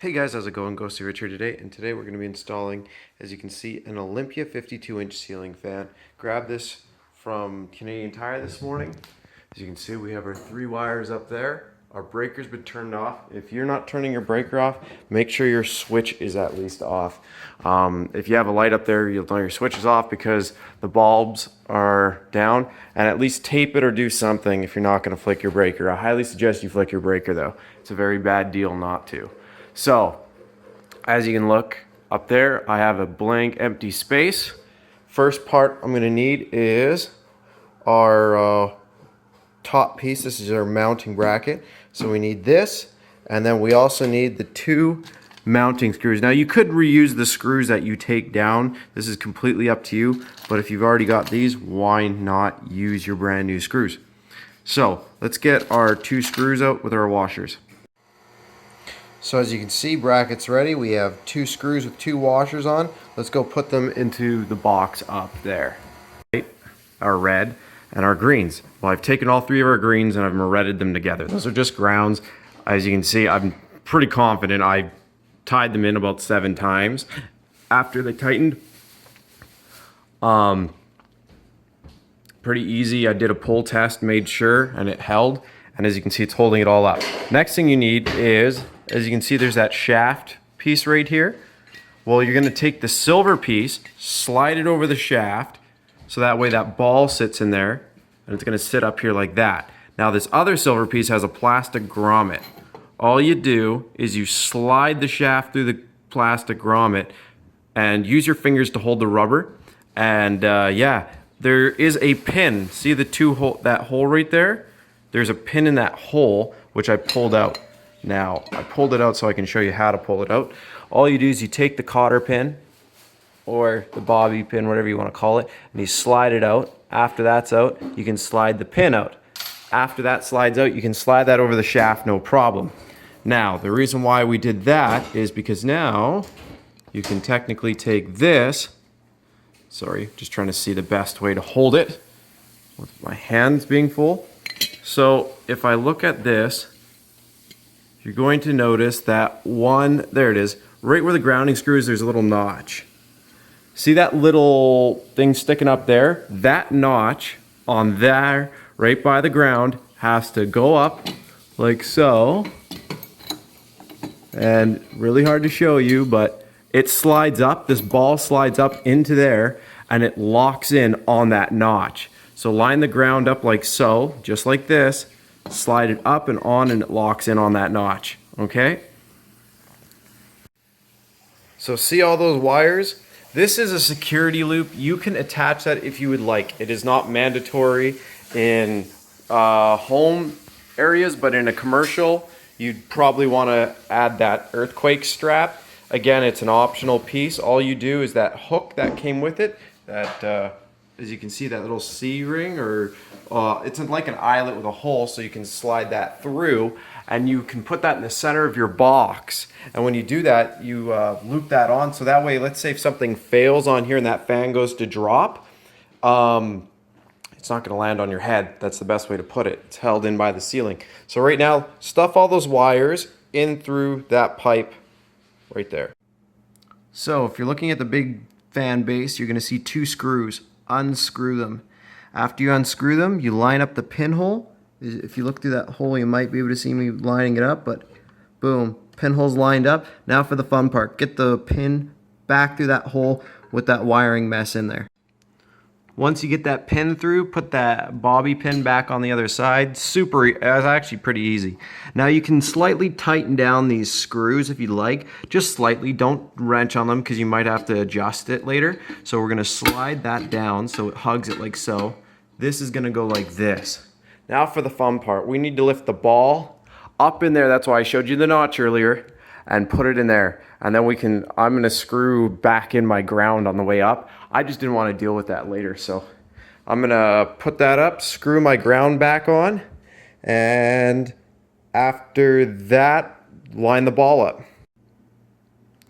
Hey guys, how's it going? Ghosty Rich here today, and today we're going to be installing, as you can see, an Olympia 52-inch ceiling fan. Grabbed this from Canadian Tire this morning. As you can see, we have our 3 wires up there. Our breaker's been turned off. If you're not turning your breaker off, make sure your switch is at least off. If you have a light up there, you'll know your switch is off because the bulbs are down, and at least tape it or do something if you're not going to flick your breaker. I highly suggest you flick your breaker though. It's a very bad deal not to. So, as you can look up there, I have a blank empty space. First part I'm going to need is our top piece. This is our mounting bracket. So we need this, and then we also need the 2 mounting screws. Now you could reuse the screws that you take down. This is completely up to you, but if you've already got these, why not use your brand new screws? So let's get our 2 screws out with our washers. So as you can see, brackets ready. We have 2 screws with 2 washers on. Let's go put them into the box up there. Our red and our greens. Well, I've taken all 3 of our greens and I've redded them together. Those are just grounds. As you can see, I'm pretty confident I tied them in about 7 times. After they tightened, pretty easy. I did a pull test, made sure, and it held. And as you can see, it's holding it all up. Next thing you need is, as you can see, there's that shaft piece right here. Well, you're gonna take the silver piece, slide it over the shaft, so that way that ball sits in there, and it's gonna sit up here like that. Now this other silver piece has a plastic grommet. All you do is you slide the shaft through the plastic grommet and use your fingers to hold the rubber. And yeah, there is a pin. See the that hole right there? There's a pin in that hole, which I pulled out. Now, I pulled it out so I can show you how to pull it out. All you do is you take the cotter pin, or the bobby pin, whatever you want to call it, and you slide it out. After that's out, you can slide the pin out. After that slides out, you can slide that over the shaft, no problem. Now, the reason why we did that is because now you can technically take this, sorry, just trying to see the best way to hold it with my hands being full. So if I look at this, you're going to notice that there it is, right where the grounding screw is, there's a little notch. See that little thing sticking up there? That notch on there, right by the ground, has to go up like so. And really hard to show you, but it slides up, this ball slides up into there, and it locks in on that notch. So line the ground up like so, just like this, slide it up and on, and it locks in on that notch, okay? So see all those wires? This is a security loop. You can attach that if you would like. It is not mandatory in home areas, but in a commercial, you'd probably want to add that earthquake strap. Again, it's an optional piece. All you do is that hook that came with it, that as you can see, that little C-ring, or it's like an eyelet with a hole, so you can slide that through, and you can put that in the center of your box. And when you do that, you loop that on, so that way, let's say if something fails on here and that fan goes to drop, it's not gonna land on your head. That's the best way to put it. It's held in by the ceiling. So right now, stuff all those wires in through that pipe right there. So if you're looking at the big fan base, you're gonna see 2 screws. Unscrew them. After you unscrew them, you line up the pinhole. If you look through that hole, you might be able to see me lining it up, but boom, pinhole's lined up. Now for the fun part, get the pin back through that hole with that wiring mess in there. Once you get that pin through, put that bobby pin back on the other side. It's actually pretty easy. Now you can slightly tighten down these screws if you'd like. Just slightly, don't wrench on them because you might have to adjust it later. So we're gonna slide that down so it hugs it like so. This is gonna go like this. Now for the fun part, we need to lift the ball up in there. That's why I showed you the notch earlier, and put it in there. And then I'm gonna screw back in my ground on the way up. I just didn't want to deal with that later, so I'm gonna put that up, screw my ground back on, and after that, line the ball up.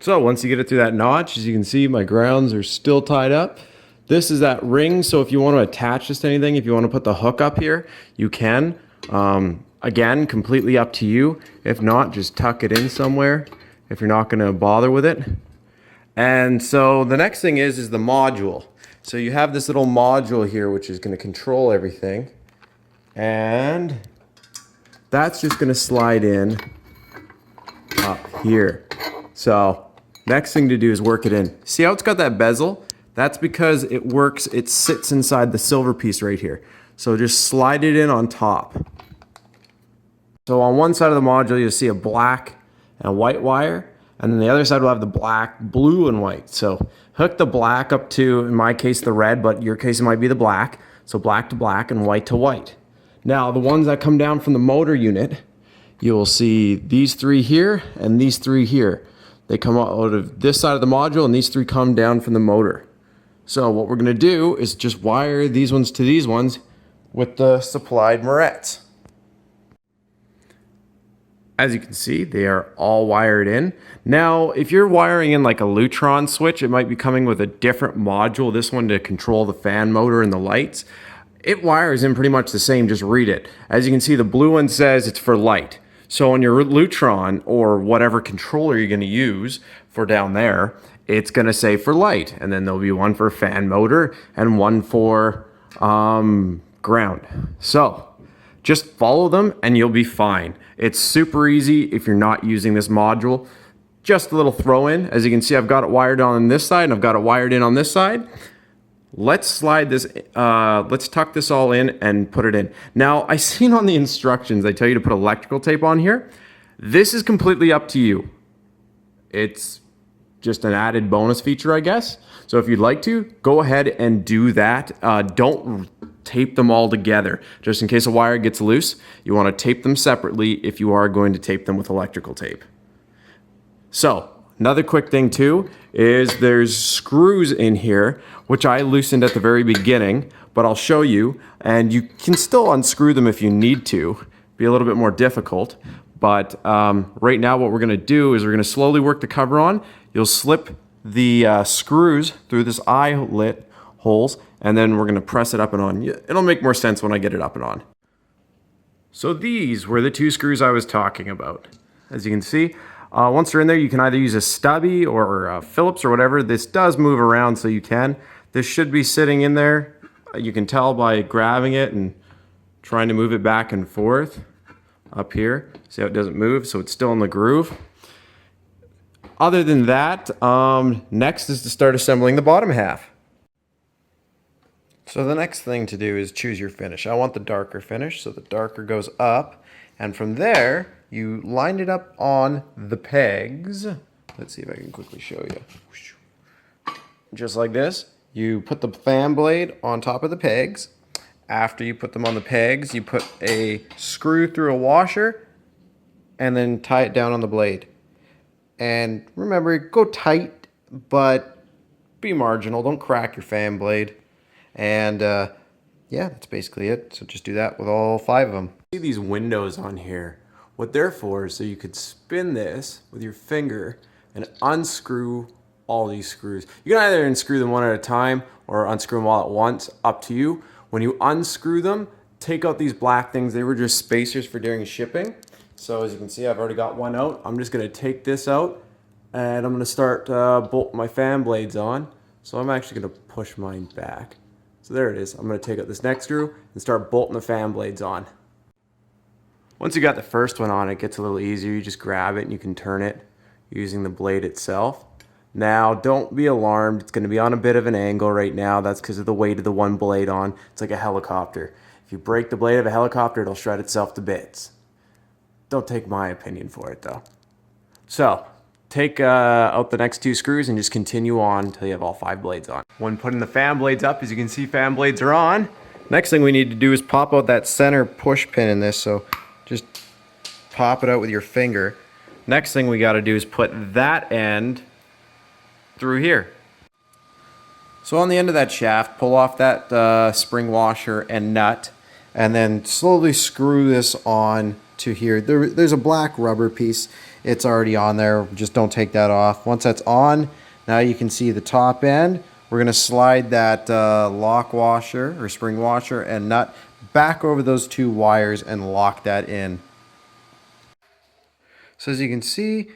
So once you get it through that notch, as you can see, my grounds are still tied up. This is that ring, so if you want to attach this to anything, if you want to put the hook up here, you can. Again, completely up to you. If not, just tuck it in somewhere. if you're not gonna bother with it. And so the next thing is the module. So you have this little module here, which is gonna control everything. And that's just gonna slide in up here. So next thing to do is work it in. See how it's got that bezel? That's because it sits inside the silver piece right here. So just slide it in on top. So on one side of the module, you'll see a black and white wire, and then the other side will have the black, blue, and white. So hook the black up to, in my case, the red, but in your case, it might be the black. So black to black and white to white. Now, the ones that come down from the motor unit, you'll see these three here and these three here. They come out of this side of the module, and these three come down from the motor. So what we're gonna do is just wire these ones to these ones with the supplied morettes. As you can see, they are all wired in. Now, if you're wiring in like a Lutron switch, it might be coming with a different module, this one to control the fan motor and the lights. It wires in pretty much the same, just read it. As you can see, the blue one says it's for light. So on your Lutron or whatever controller you're gonna use for down there, it's gonna say for light. And then there'll be one for fan motor and one for ground. So just follow them and you'll be fine. It's super easy if you're not using this module. Just a little throw in. As you can see, I've got it wired on this side and I've got it wired in on this side. Let's slide this, let's tuck this all in and put it in. Now, I seen on the instructions, they tell you to put electrical tape on here. This is completely up to you. It's just an added bonus feature, I guess. So if you'd like to, go ahead and do that. Don't tape them all together. Just in case a wire gets loose, you want to tape them separately if you are going to tape them with electrical tape. So, another quick thing too is there's screws in here, which I loosened at the very beginning, but I'll show you, and you can still unscrew them if you need to. Be a little bit more difficult, but right now what we're gonna do is we're gonna slowly work the cover on. You'll slip the screws through this eyelet holes, and then we're gonna press it up and on. It'll make more sense when I get it up and on. So these were the two screws I was talking about. As you can see, once they're in there, you can either use a stubby or a Phillips or whatever. This does move around, so you can. This should be sitting in there. You can tell by grabbing it and trying to move it back and forth up here. See how it doesn't move, so it's still in the groove. Other than that, next is to start assembling the bottom half. So the next thing to do is choose your finish. I want the darker finish, so the darker goes up, and from there, you line it up on the pegs. Let's see if I can quickly show you. Just like this. You put the fan blade on top of the pegs. After you put them on the pegs, you put a screw through a washer and then tie it down on the blade. And remember, go tight, but be marginal. Don't crack your fan blade. And yeah, that's basically it. So just do that with all 5 of them. See these windows on here? What they're for is so you could spin this with your finger and unscrew all these screws. You can either unscrew them one at a time or unscrew them all at once, up to you. When you unscrew them, take out these black things. They were just spacers for during shipping. So as you can see, I've already got one out. I'm just gonna take this out and I'm gonna start bolting my fan blades on. So I'm actually gonna push mine back. So there it is. I'm gonna take out this next screw and start bolting the fan blades on. Once you got the first one on, it gets a little easier. You just grab it and you can turn it using the blade itself. Now, don't be alarmed. It's going to be on a bit of an angle right now. That's because of the weight of the one blade on. It's like a helicopter. If you break the blade of a helicopter, it'll shred itself to bits. Don't take my opinion for it, though. So, take out the next 2 screws and just continue on until you have all 5 blades on. When putting the fan blades up, as you can see, fan blades are on. Next thing we need to do is pop out that center push pin in this. So, just pop it out with your finger. Next thing we got to do is put that end through here. So on the end of that shaft, pull off that spring washer and nut, and then slowly screw this on to here. There's a black rubber piece. It's already on there. Just don't take that off. Once that's on, now you can see the top end. We're going to slide that lock washer or spring washer and nut back over those 2 wires and lock that in. So as you can see,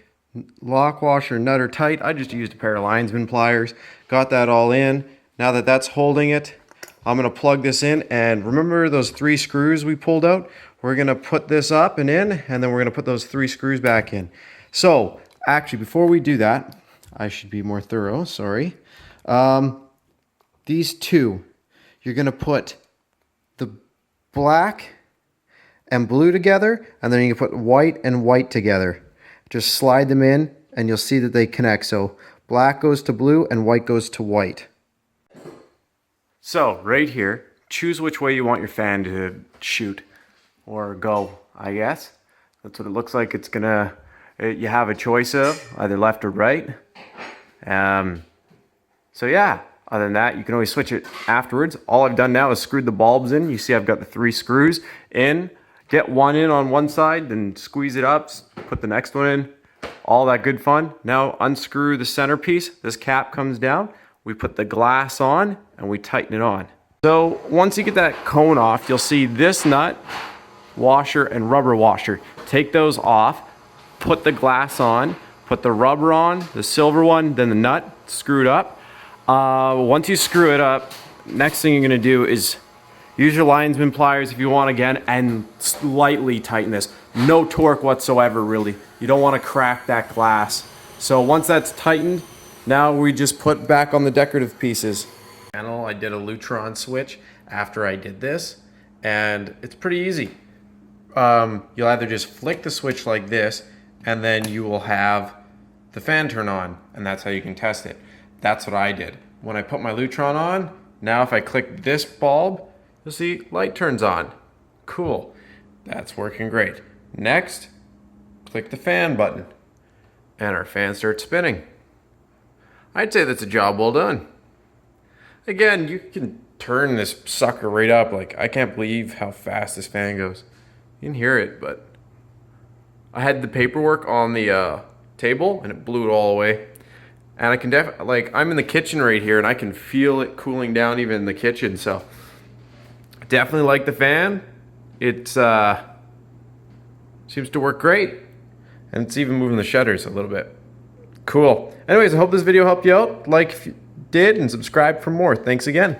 lock washer, nut are tight. I just used a pair of linesman pliers. Got that all in. Now that that's holding it, I'm gonna plug this in, and remember those 3 screws we pulled out? We're gonna put this up and in, and then we're gonna put those 3 screws back in. So actually, before we do that, I should be more thorough, sorry. These 2, you're gonna put the black and blue together, and then you can put white and white together. Just slide them in and you'll see that they connect. So black goes to blue and white goes to white. So right here, choose which way you want your fan to shoot or go, I guess. That's what it looks like. It's gonna, you have a choice of either left or right. So yeah, other than that, you can always switch it afterwards. All I've done now is screwed the bulbs in. You see I've got the 3 screws in. Get one in on one side, then squeeze it up, put the next one in, all that good fun. Now unscrew the centerpiece. This cap comes down. We put the glass on and we tighten it on. So once you get that cone off, you'll see this nut, washer, and rubber washer. Take those off, put the glass on, put the rubber on, the silver one, then the nut, screw it up. Once you screw it up, next thing you're gonna do is use your linesman pliers if you want again, and slightly tighten this. No torque whatsoever, really. You don't want to crack that glass. So once that's tightened, now we just put back on the decorative pieces. I did a Lutron switch after I did this, and it's pretty easy. You'll either just flick the switch like this, and then you will have the fan turn on, and that's how you can test it. That's what I did. When I put my Lutron on, now if I click this bulb, you'll see light turns on. Cool. That's working great. Next, click the fan button and our fan starts spinning. I'd say that's a job well done. Again, you can turn this sucker right up. Like, I can't believe how fast this fan goes. You can hear it, but I had the paperwork on the table and it blew it all away. And I can like, I'm in the kitchen right here and I can feel it cooling down even in the kitchen. So definitely like the fan. It seems to work great. And it's even moving the shutters a little bit. Cool. Anyways, I hope this video helped you out. Like if you did and subscribe for more. Thanks again.